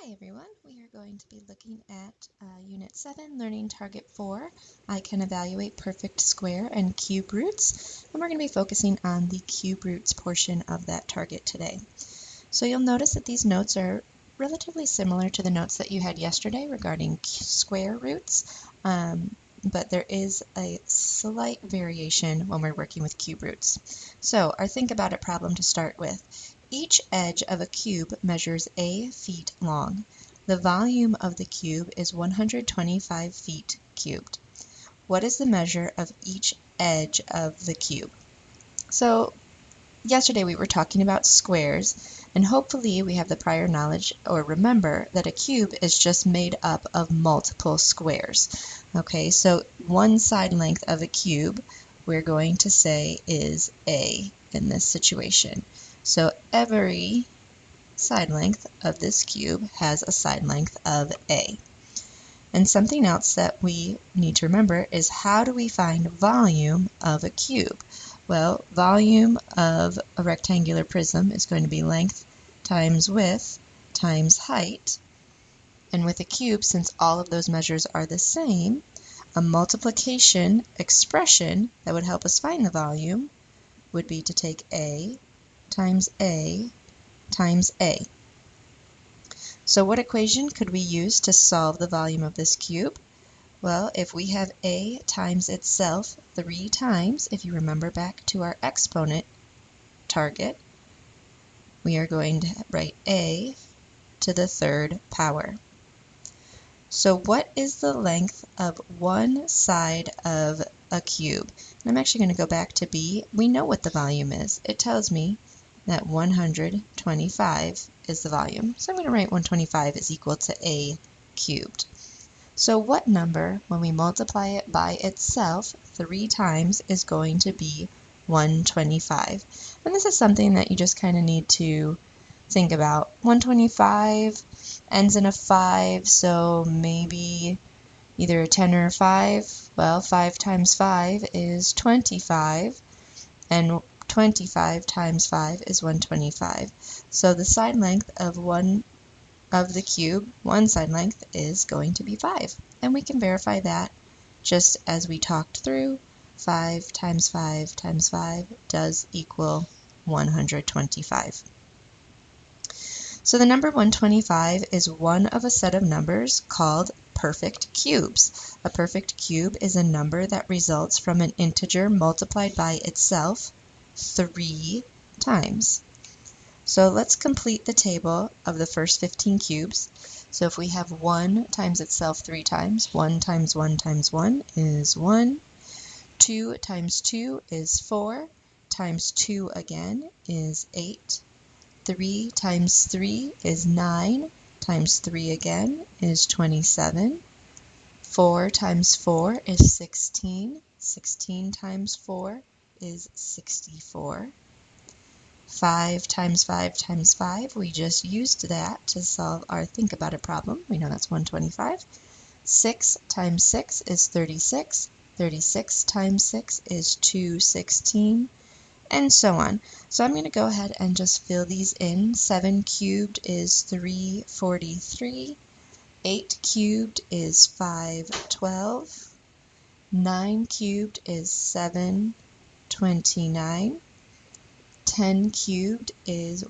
Hi everyone, we are going to be looking at Unit 7, Learning Target 4. I can evaluate perfect square and cube roots, and we're going to be focusing on the cube roots portion of that target today. So you'll notice that these notes are relatively similar to the notes that you had yesterday regarding square roots, but there is a slight variation when we're working with cube roots. So our think about it problem to start with. Each edge of a cube measures a feet long. The volume of the cube is 125 feet cubed. What is the measure of each edge of the cube? So yesterday we were talking about squares, and hopefully we have the prior knowledge or remember that a cube is just made up of multiple squares. Okay, so one side length of a cube we're going to say is A in this situation. So every side length of this cube has a side length of A. And something else that we need to remember is how do we find volume of a cube? Well, volume of a rectangular prism is going to be length times width times height. And with a cube, since all of those measures are the same, a multiplication expression that would help us find the volume would be to take A times A times A. So what equation could we use to solve the volume of this cube? Well, if we have A times itself 3 times, if you remember back to our exponent target, we are going to write A to the third power. So what is the length of one side of a cube? And I'm actually going to go back to B. We know what the volume is. It tells me that 125 is the volume. So I'm going to write 125 is equal to A cubed. So what number, when we multiply it by itself 3 times, is going to be 125? And this is something that you just kind of need to think about. 125 ends in a 5, so maybe either a 10 or a 5. Well, 5 times 5 is 25, and 25 times 5 is 125. So the side length of the cube, one side length, is going to be 5. And we can verify that just as we talked through. 5 times 5 times 5 does equal 125. So the number 125 is one of a set of numbers called perfect cubes. A perfect cube is a number that results from an integer multiplied by itself 3 times. So let's complete the table of the first 15 cubes. So if we have 1 times itself 3 times, 1 times 1 times 1 is 1. 2 times 2 is 4, times 2 again is 8. 3 times 3 is 9, times 3 again is 27. 4 times 4 is 16. 16 times 4 is 64. 5 times 5 times 5, we just used that to solve our think about it problem. We know that's 125. 6 times 6 is 36. 36 times 6 is 216, and so on. So I'm going to go ahead and just fill these in. 7 cubed is 343. 8 cubed is 512. 9 cubed is 729. 10 cubed is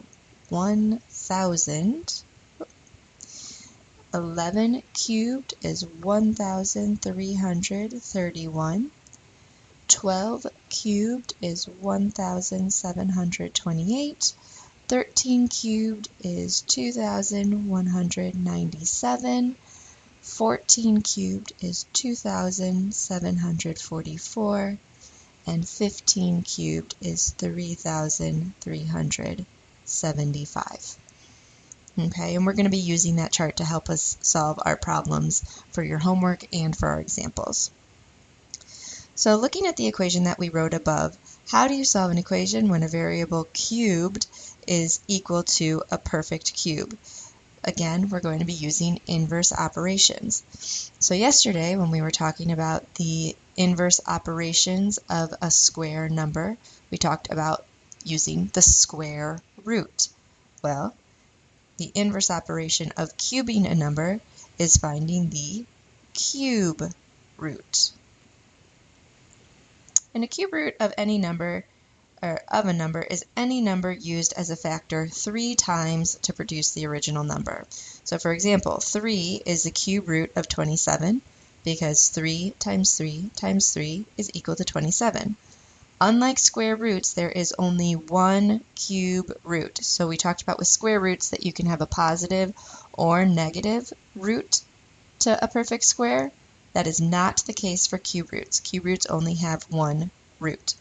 1,000. 11 cubed is 1,331. 12 cubed is 1,728. 13 cubed is 2,197. 14 cubed is 2,744. And 15 cubed is 3,375. Okay, and we're going to be using that chart to help us solve our problems for your homework and for our examples. So looking at the equation that we wrote above, how do you solve an equation when a variable cubed is equal to a perfect cube? Again, we're going to be using inverse operations. So yesterday, when we were talking about the inverse operations of a square number, we talked about using the square root. Well, The inverse operation of cubing a number is finding the cube root. And a cube root of any number, or of a number, is any number used as a factor 3 times to produce the original number. So for example, 3 is the cube root of 27 because 3 times 3 times 3 is equal to 27. Unlike square roots, there is only one cube root. So we talked about with square roots that you can have a positive or negative root to a perfect square. That is not the case for cube roots. Cube roots only have one root.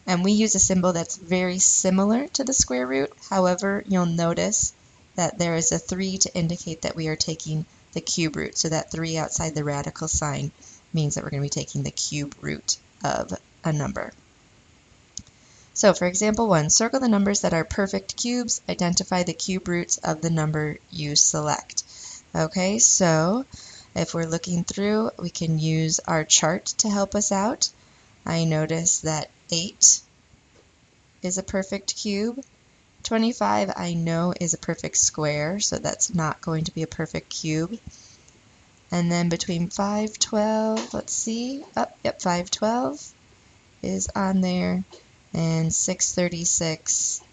And we use a symbol that's very similar to the square root. However, you'll notice that there is a 3 to indicate that we are taking the cube root. So that 3 outside the radical sign means that we're going to be taking the cube root of a number. So for example 1, circle the numbers that are perfect cubes. Identify the cube roots of the number you select. Okay, so if we're looking through, we can use our chart to help us out. I notice that 8 is a perfect cube. 25 I know is a perfect square, so that's not going to be a perfect cube. And then between 5, 12, let's see, yep, 5, 12 is on there, and 636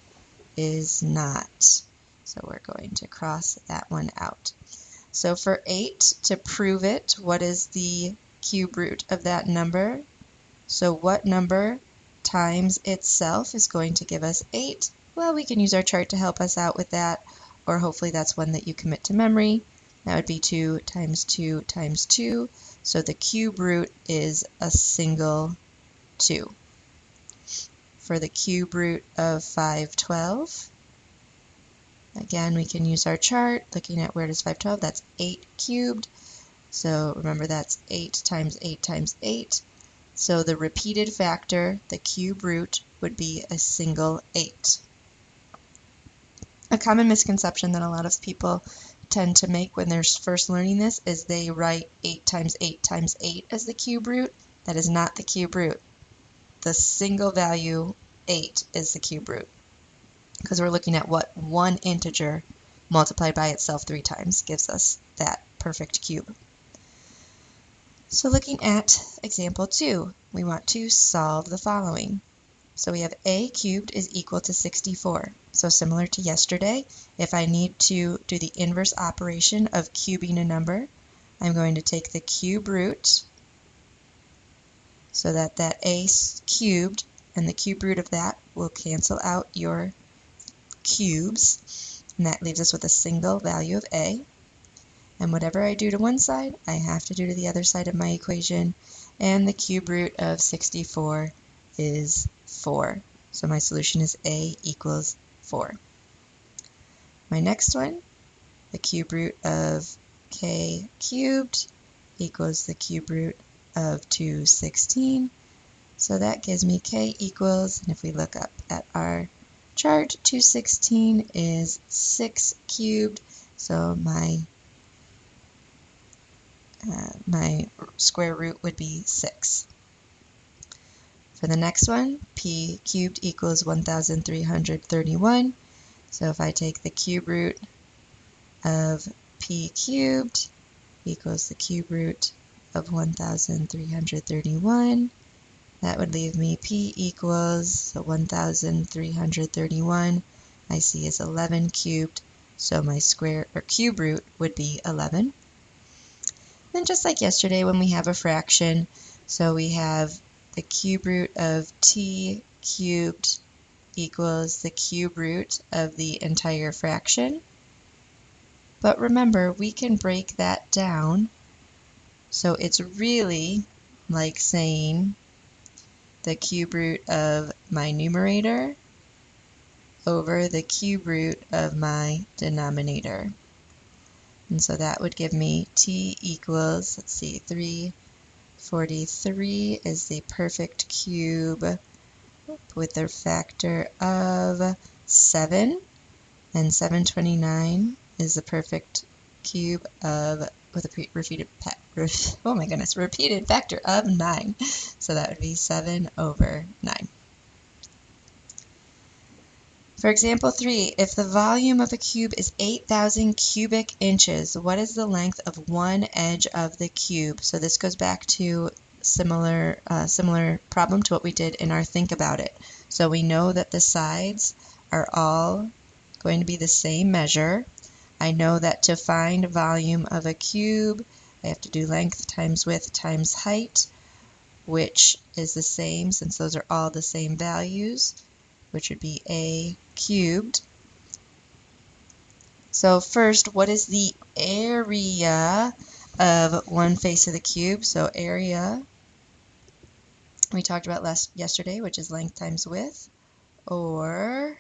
is not. So we're going to cross that one out. So for 8, to prove it, what is the cube root of that number? So what number times itself is going to give us 8? Well, we can use our chart to help us out with that, or hopefully that's one that you commit to memory. That would be 2 times 2 times 2. So the cube root is a single 2. For the cube root of 512, again, we can use our chart, looking at where does 512, that's 8 cubed. So remember that's 8 times 8 times 8. So the repeated factor, the cube root, would be a single 8. A common misconception that a lot of people tend to make when they're first learning this is they write 8 times 8 times 8 as the cube root. That is not the cube root. The single value 8 is the cube root, because we're looking at what one integer multiplied by itself 3 times gives us that perfect cube. So looking at example 2, we want to solve the following. So we have a cubed is equal to 64. So similar to yesterday, if I need to do the inverse operation of cubing a number, I'm going to take the cube root, so that a cubed and the cube root of that will cancel out your cubes, and that leaves us with a single value of a. And whatever I do to one side, I have to do to the other side of my equation, and the cube root of 64 is 4. So my solution is a equals 4. My next one, the cube root of k cubed equals the cube root of 216. So that gives me k equals, and if we look up at our chart, 216 is 6 cubed. So my square root would be 6. For the next one, p cubed equals 1,331. So if I take the cube root of p cubed equals the cube root of 1,331, that would leave me p equals, so 1,331 I see is 11 cubed, so my square or cube root would be 11. Then just like yesterday when we have a fraction, so we have the cube root of t cubed equals the cube root of the entire fraction. But remember, we can break that down, so it's really like saying the cube root of my numerator over the cube root of my denominator. And so that would give me t equals, let's see, 343 is the perfect cube with their factor of 7, and 729 is the perfect cube of with a repeated factor of 9. So that would be 7 over 9. For example 3, if the volume of a cube is 8,000 cubic inches, what is the length of one edge of the cube? So this goes back to similar problem to what we did in our think about it. So we know that the sides are all going to be the same measure. I know that to find volume of a cube, I have to do length times width times height, which is the same since those are all the same values, which would be a cubed. So first, what is the area of one face of the cube? So area, we talked about yesterday, which is length times width, or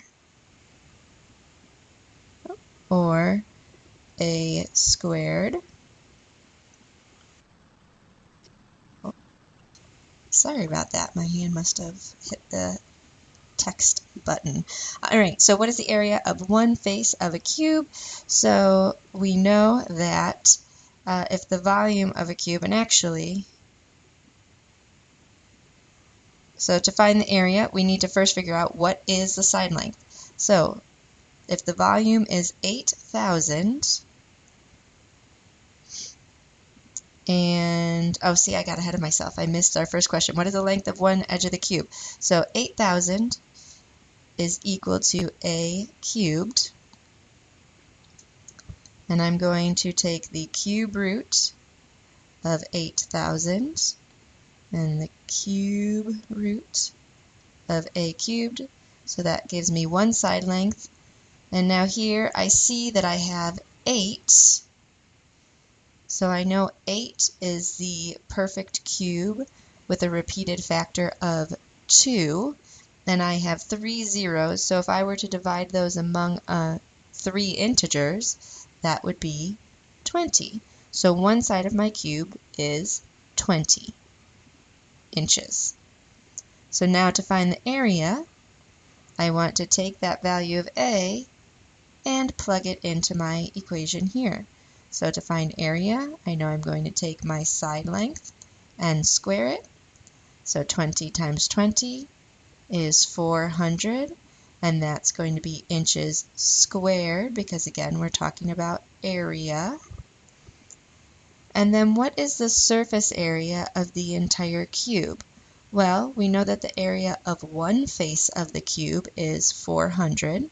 a squared. Oh, sorry about that. My hand must have hit the text button. All right, so what is the area of one face of a cube? So we know that if the volume of a cube, and actually, so to find the area, we need to first figure out what is the side length. So if the volume is 8,000, and, oh, see, I got ahead of myself. I missed our first question. What is the length of one edge of the cube? So 8,000 is equal to a cubed, and I'm going to take the cube root of 8,000 and the cube root of a cubed, so that gives me one side length. And now here I see that I have 8, so I know 8 is the perfect cube with a repeated factor of 2, and I have 3 zeros, so if I were to divide those among 3 integers, that would be 20. So one side of my cube is 20 inches. So now to find the area, I want to take that value of A and plug it into my equation here. So to find area, I know I'm going to take my side length and square it. So 20 times 20 is 400, and that's going to be inches squared because, again, we're talking about area. And then what is the surface area of the entire cube? Well, we know that the area of one face of the cube is 400.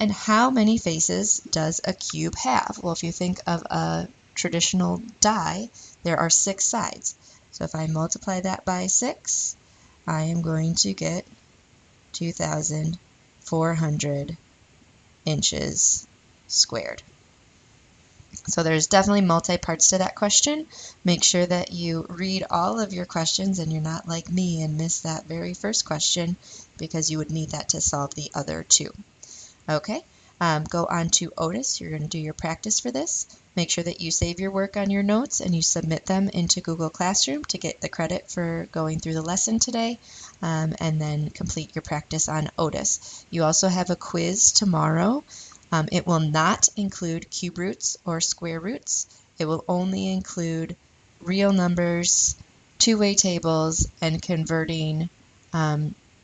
And how many faces does a cube have? Well, if you think of a traditional die, there are 6 sides. So if I multiply that by 6, I am going to get 2,400 inches squared. So there's definitely multi-parts to that question. Make sure that you read all of your questions and you're not like me and miss that very first question, because you would need that to solve the other 2. Okay, go on to Otis. You're going to do your practice for this. Make sure that you save your work on your notes and you submit them into Google Classroom to get the credit for going through the lesson today, and then complete your practice on Otis. You also have a quiz tomorrow. It will not include cube roots or square roots. It will only include real numbers, two-way tables, and converting,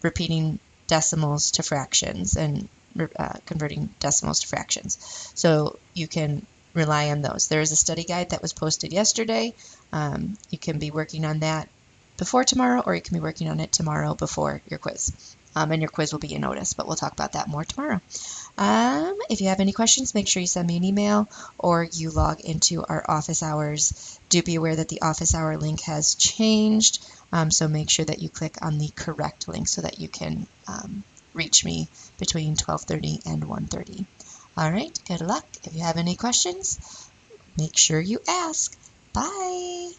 repeating decimals to fractions and converting decimals to fractions. So you can rely on those. There is a study guide that was posted yesterday. You can be working on that before tomorrow, or you can be working on it tomorrow before your quiz. And your quiz will be in Otis, but we'll talk about that more tomorrow. If you have any questions, make sure you send me an email or you log into our office hours. Do be aware that the office hour link has changed, so make sure that you click on the correct link so that you can reach me between 12:30 and 1:30. All right, good luck. If you have any questions, make sure you ask. Bye.